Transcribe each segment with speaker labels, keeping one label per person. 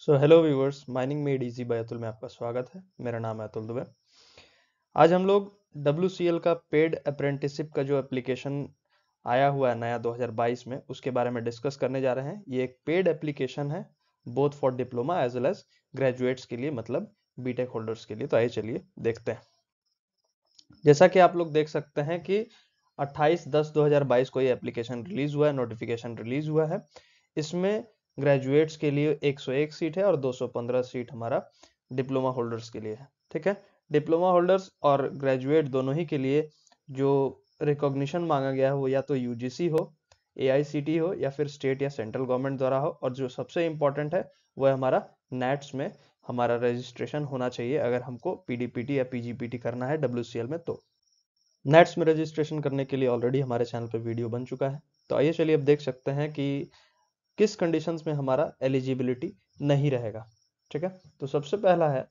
Speaker 1: So hello viewers, mining made easy by Atul में आपका स्वागत है। मेरा नाम है अतुल दुबे। आज हम लोग WCL का पेड अप्रेंटिसशिप का जो एप्लीकेशन आया हुआ है नया 2022 में, उसके बारे में डिस्कस करने जा रहे हैं। ये एक पेड एप्लीकेशन है both for diploma as well as graduates के लिए, मतलब बीटेक होल्डर्स के लिए। तो आइए चलिए देखते हैं। जैसा कि आप लोग देख सकते हैं कि 28/10/2022 को ये एप्लीकेशन रिलीज हुआ है, नोटिफिकेशन रिलीज हुआ है। इसमें ग्रेजुएट्स के लिए 101 सीट है और 215 सीट हमारा डिप्लोमा होल्डर्स के लिए है। ठीक है, डिप्लोमा होल्डर्स और ग्रेजुएट दोनों ही के लिए जो रिकॉग्निशन मांगा गया है वो या तो यूजीसी हो, AICTE हो, या फिर स्टेट या सेंट्रल गवर्नमेंट द्वारा हो। और जो सबसे इंपॉर्टेंट है वो है हमारा नेट्स में हमारा रजिस्ट्रेशन होना चाहिए अगर हमको PDPT या PGPT करना है WCL में। तो नेट्स में रजिस्ट्रेशन करने के लिए ऑलरेडी हमारे चैनल पे वीडियो बन चुका है। तो आइए चलिए अब देख सकते हैं कि किस कंडीशंस में हमारा एलिजिबिलिटी नहीं रहेगा। ठीक है, तो सबसे पहला है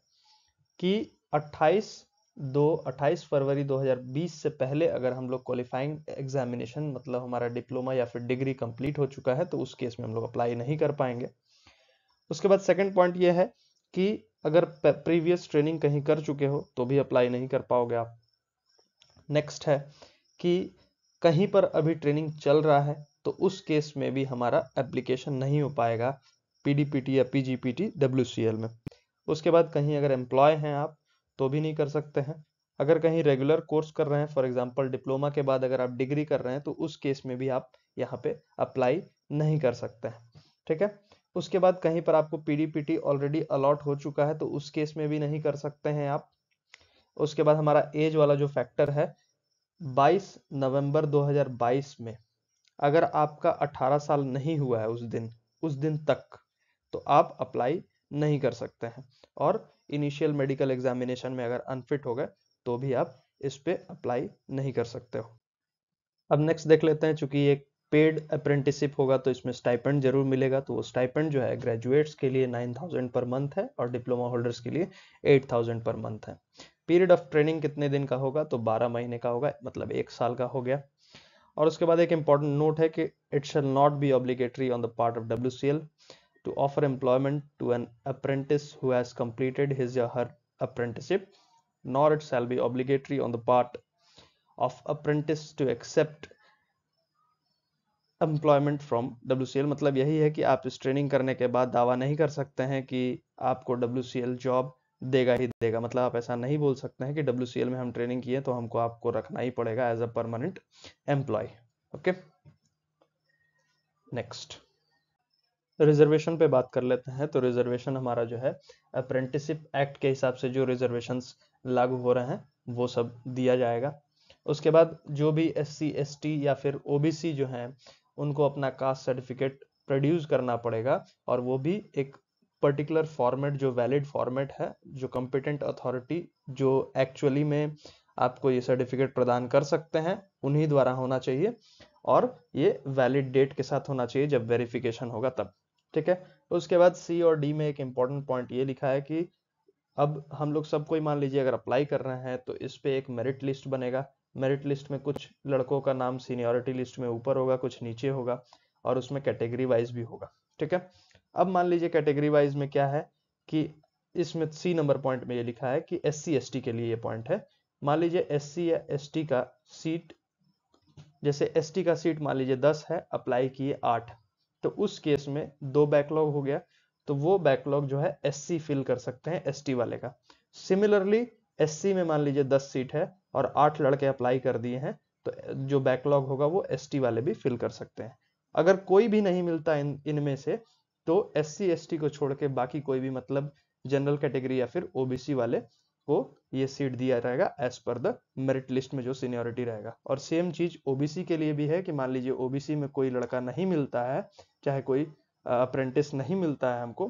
Speaker 1: कि 28 फरवरी 2020 से पहले अगर हम लोग क्वालिफाइंग एग्जामिनेशन, मतलब हमारा डिप्लोमा या फिर डिग्री कंप्लीट हो चुका है, तो उस केस में हम लोग अप्लाई नहीं कर पाएंगे। उसके बाद सेकंड पॉइंट ये है कि अगर प्रीवियस ट्रेनिंग कहीं कर चुके हो तो भी अप्लाई नहीं कर पाओगे आप। नेक्स्ट है कि कहीं पर अभी ट्रेनिंग चल रहा है तो उस केस में भी हमारा एप्लीकेशन नहीं हो पाएगा PDPT या PGPT WCL में। उसके बाद कहीं अगर एम्प्लॉय हैं आप तो भी नहीं कर सकते हैं। अगर कहीं रेगुलर कोर्स कर रहे हैं, फॉर एग्जांपल डिप्लोमा के बाद अगर आप डिग्री कर रहे हैं, तो उस केस में भी आप यहाँ पे अप्लाई नहीं कर सकते हैं। ठीक है, उसके बाद कहीं पर आपको PDPT ऑलरेडी अलॉट हो चुका है तो उस केस में भी नहीं कर सकते हैं आप। उसके बाद हमारा एज वाला जो फैक्टर है, 22 नवंबर 2022 में अगर आपका 18 साल नहीं हुआ है उस दिन तक, तो आप अप्लाई नहीं कर सकते हैं। और इनिशियल मेडिकल एग्जामिनेशन में अगर अनफिट हो गए तो भी आप इस पे अप्लाई नहीं कर सकते हो। अब नेक्स्ट देख लेते हैं। चूंकि एक पेड अप्रेंटिसशिप होगा तो इसमें स्टाइपेंड जरूर मिलेगा। तो वो स्टाइपेंड जो है ग्रेजुएट्स के लिए 9,000 पर मंथ है और डिप्लोमा होल्डर्स के लिए 8,000 पर मंथ है। पीरियड ऑफ ट्रेनिंग कितने दिन का होगा? तो 12 महीने का होगा, मतलब 1 साल का हो गया। और उसके बाद एक इंपॉर्टेंट नोट है कि it shall not be obligatory on the part of WCL to offer employment to an apprentice who has completed his or her apprenticeship, nor it shall be obligatory on the part of apprentice to accept employment from WCL। मतलब यही है कि आप इस training करने के बाद दावा नहीं कर सकते हैं कि आपको WCL जॉब देगा ही देगा। मतलब आप ऐसा नहीं बोल सकते हैं कि WCL में हम ट्रेनिंग किए तो हमको आपको रखना ही पड़ेगा as a permanent employee. Okay, next reservation पे बात कर लेते हैं। तो रिजर्वेशन हमारा जो है अप्रेंटिसशिप एक्ट के हिसाब से जो रिजर्वेशंस लागू हो रहे हैं वो सब दिया जाएगा। उसके बाद जो भी SC ST या फिर OBC जो हैं उनको अपना कास्ट सर्टिफिकेट प्रोड्यूस करना पड़ेगा, और वो भी एक पर्टिकुलर फॉर्मेट जो वैलिड फॉर्मेट है, जो कॉम्पिटेंट अथॉरिटी जो एक्चुअली में आपको ये सर्टिफिकेट प्रदान कर सकते हैं उन्हीं द्वारा होना चाहिए, और ये वैलिड डेट के साथ होना चाहिए जब वेरिफिकेशन होगा तब। ठीक है, उसके बाद C और D में एक इंपॉर्टेंट पॉइंट ये लिखा है कि अब हम लोग सब कोई मान लीजिए अगर अप्लाई कर रहे हैं तो इस पे एक मेरिट लिस्ट बनेगा। मेरिट लिस्ट में कुछ लड़कों का नाम सीनियरिटी लिस्ट में ऊपर होगा, कुछ नीचे होगा, और उसमें कैटेगरी वाइज भी होगा। ठीक है, अब मान लीजिए कैटेगरी वाइज में क्या है कि इसमें C नंबर पॉइंट में ये लिखा है कि SC ST के लिए ये पॉइंट है। मान लीजिए SC या ST का सीट, जैसे ST का सीट मान लीजिए 10 है, अप्लाई किए 8, तो उस केस में 2 बैकलॉग हो गया, तो वो बैकलॉग जो है SC फिल कर सकते हैं ST वाले का। सिमिलरली SC में मान लीजिए 10 सीट है और 8 लड़के अप्लाई कर दिए हैं, तो जो बैकलॉग होगा वो ST वाले भी फिल कर सकते हैं। अगर कोई भी नहीं मिलता इनमें से, तो SC ST को छोड़ के बाकी कोई भी, मतलब जनरल कैटेगरी या फिर OBC वाले को ये सीट दिया रहेगा as per the merit list में जो सीनियरिटी रहेगा। और सेम चीज OBC के लिए भी है कि मान लीजिए OBC में कोई लड़का नहीं मिलता है, चाहे कोई अप्रेंटिस नहीं मिलता है हमको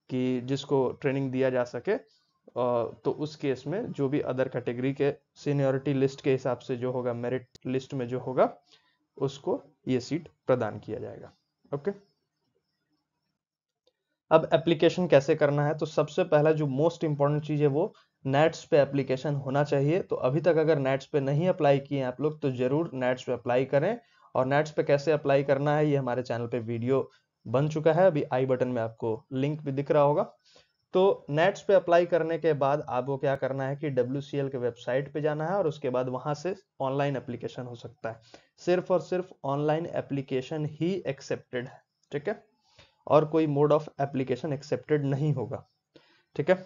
Speaker 1: कि जिसको ट्रेनिंग दिया जा सके, तो उस केस में जो भी अदर कैटेगरी के सीनियरिटी लिस्ट के हिसाब से जो होगा, मेरिट लिस्ट में जो होगा, उसको ये सीट प्रदान किया जाएगा। ओके, अब एप्लीकेशन कैसे करना है? तो सबसे पहला जो मोस्ट इंपॉर्टेंट चीज है वो नेट्स पे एप्लीकेशन होना चाहिए। तो अभी तक अगर नेट्स पे नहीं अप्लाई किए आप लोग तो जरूर नेट्स पे अप्लाई करें। और नेट्स पे कैसे अप्लाई करना है ये हमारे चैनल पे वीडियो बन चुका है। अभी आई बटन में आपको लिंक भी दिख रहा होगा। तो नेट्स पे अप्लाई करने के बाद आपको क्या करना है कि WCL के वेबसाइट पे जाना है और उसके बाद वहां से ऑनलाइन एप्लीकेशन हो सकता है। सिर्फ और सिर्फ ऑनलाइन एप्लीकेशन ही एक्सेप्टेड है, ठीक है, और कोई मोड ऑफ एप्लीकेशन एक्सेप्टेड नहीं होगा, ठीक है।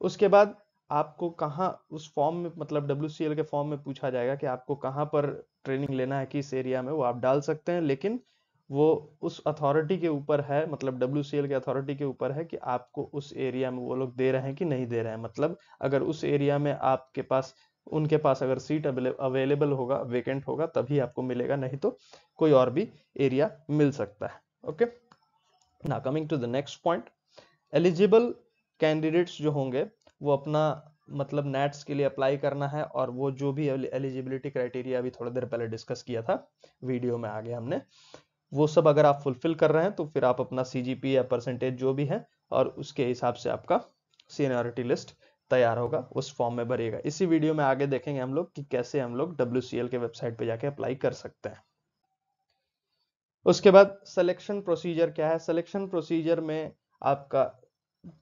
Speaker 1: उसके बाद आपको कहाँ उस फॉर्म में, मतलब WCL के फॉर्म में पूछा जाएगा कि आपको कहाँ पर ट्रेनिंग लेना है, किस एरिया में, वो आप डाल सकते हैं, लेकिन वो उस अथॉरिटी के ऊपर है, मतलब WCL के अथॉरिटी के ऊपर है कि आपको उस एरिया में वो लोग दे रहे हैं कि नहीं दे रहे हैं। मतलब अगर उस एरिया में आपके पास, उनके पास अगर सीट अवेलेबल होगा, वेकेंट होगा, तभी आपको मिलेगा, नहीं तो कोई और भी एरिया मिल सकता है। Okay, now coming to the next point, eligible candidates जो होंगे वो अपना मतलब नेट्स के लिए अप्लाई करना है, और वो जो भी एलिजिबिलिटी क्राइटेरिया अभी थोड़ी देर पहले डिस्कस किया था, वीडियो में आगे हमने, वो सब अगर आप फुलफिल कर रहे हैं तो फिर आप अपना CGP या परसेंटेज जो भी है, और उसके हिसाब से आपका सीनियरिटी लिस्ट तैयार होगा, उस फॉर्म में भरिएगा। इसी वीडियो में आगे देखेंगे हम लोग कि कैसे हम लोग WCL के वेबसाइट पे जाके अप्लाई कर सकते हैं। उसके बाद सिलेक्शन प्रोसीजर क्या है। सिलेक्शन प्रोसीजर में आपका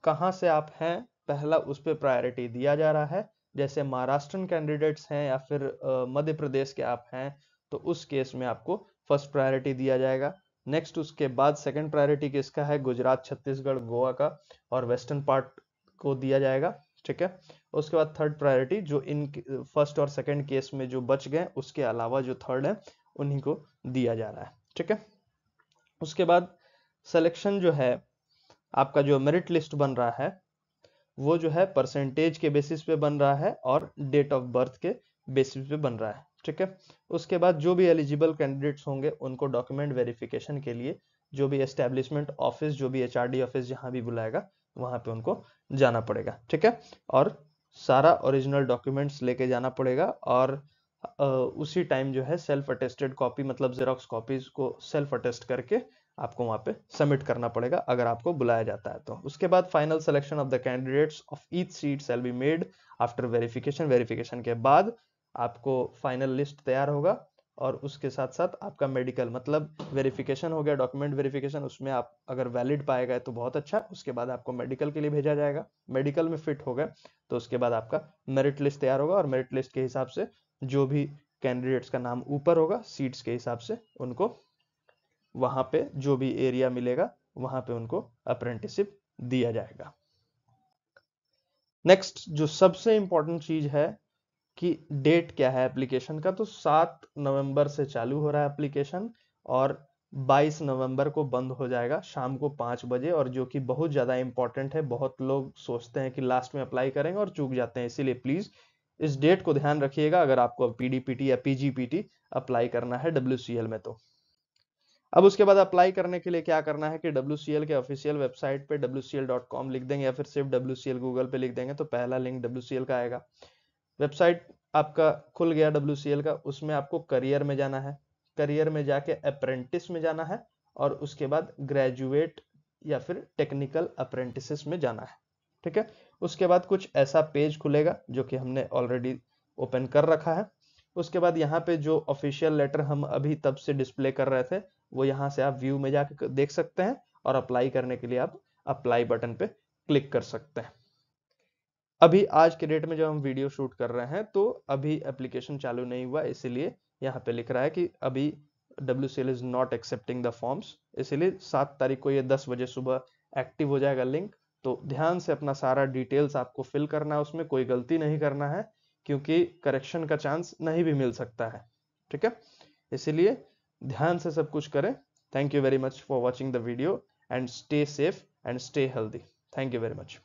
Speaker 1: कहाँ से आप हैं, पहला उस पर प्रायोरिटी दिया जा रहा है। जैसे महाराष्ट्रन कैंडिडेट्स हैं या फिर मध्य प्रदेश के आप हैं, तो उस केस में आपको फर्स्ट प्रायोरिटी दिया जाएगा। नेक्स्ट उसके बाद सेकंड प्रायोरिटी किसका है, गुजरात, छत्तीसगढ़, गोवा का और वेस्टर्न पार्ट को दिया जाएगा, ठीक है। उसके बाद थर्ड प्रायोरिटी जो इन फर्स्ट और सेकंड केस में जो बच गए, उसके अलावा जो थर्ड है उन्हीं को दिया जा रहा है, ठीक है। उसके बाद सिलेक्शन जो है, आपका जो मेरिट लिस्ट बन रहा है वो जो है परसेंटेज के बेसिस पे बन रहा है और डेट ऑफ बर्थ के बेसिस पे बन रहा है, ठीक है। उसके बाद जो भी एलिजिबल कैंडिडेट्स होंगे उनको डॉक्यूमेंट वेरिफिकेशन के लिए जो भी एस्टेब्लिशमेंट ऑफिस, जो भी HRD ऑफिस जहां भी बुलाएगा वहां पे उनको जाना पड़ेगा, ठीक है। और सारा ओरिजिनल डॉक्यूमेंट्स लेके जाना पड़ेगा, और उसी टाइम जो है सेल्फ अटेस्टेड कॉपी, मतलब जेरोक्स कॉपीज को सेल्फ अटेस्ट करके आपको वहां पे सबमिट करना पड़ेगा अगर आपको बुलाया जाता है तो। उसके बाद final selection of the candidates of each seat shall be made after verification. Verification के बाद आपको फाइनल लिस्ट तैयार होगा, और उसके साथ साथ आपका मेडिकल, मतलब वेरिफिकेशन हो गया, डॉक्यूमेंट वेरिफिकेशन, उसमें आप अगर वैलिड पाए गए तो बहुत अच्छा, उसके बाद आपको मेडिकल के लिए भेजा जाएगा। मेडिकल में फिट हो गए तो उसके बाद आपका मेरिट लिस्ट तैयार होगा, और मेरिट लिस्ट के हिसाब से जो भी कैंडिडेट्स का नाम ऊपर होगा सीट्स के हिसाब से, उनको वहां पे जो भी एरिया मिलेगा वहां पे उनको अप्रेंटिसशिप दिया जाएगा। नेक्स्ट जो सबसे इंपॉर्टेंट चीज है कि डेट क्या है एप्लीकेशन का, तो 7 नवंबर से चालू हो रहा है एप्लीकेशन, और 22 नवंबर को बंद हो जाएगा शाम को 5 बजे। और जो कि बहुत ज्यादा इंपॉर्टेंट है, बहुत लोग सोचते हैं कि लास्ट में अप्लाई करेंगे और चूक जाते हैं, इसीलिए प्लीज इस डेट को ध्यान रखिएगा अगर आपको PDPT या PGPT अप्लाई करना है WCL में तो। अब उसके बाद अप्लाई करने के लिए क्या करना है कि WCL के ऑफिशियल वेबसाइट पे wcl.com लिख देंगे, या फिर सिर्फ WCL गूगल पे लिख देंगे तो पहला लिंक WCL का आएगा। वेबसाइट आपका खुल गया WCL का, उसमें आपको करियर में जाना है, करियर में जाके अप्रेंटिस में जाना है, और उसके बाद ग्रेजुएट या फिर टेक्निकल अप्रेंटिस में जाना है, ठीक है। उसके बाद कुछ ऐसा पेज खुलेगा जो कि हमने ऑलरेडी ओपन कर रखा है। उसके बाद यहाँ पे जो ऑफिशियल लेटर हम अभी तब से डिस्प्ले कर रहे थे, वो यहाँ से आप व्यू में जाके देख सकते हैं, और अप्लाई करने के लिए आप अप्लाई बटन पे क्लिक कर सकते हैं। अभी आज के डेट में जब हम वीडियो शूट कर रहे हैं तो अभी एप्लीकेशन चालू नहीं हुआ, इसीलिए यहाँ पे लिख रहा है कि अभी WCL is not accepting the forms, इसीलिए 7 तारीख को ये 10 बजे सुबह एक्टिव हो जाएगा लिंक। तो ध्यान से अपना सारा डिटेल्स आपको फिल करना है, उसमें कोई गलती नहीं करना है, क्योंकि करेक्शन का चांस नहीं भी मिल सकता है, ठीक है। इसीलिए ध्यान से सब कुछ करें। Thank you very much for watching the video, and stay safe and stay healthy. Thank you very much.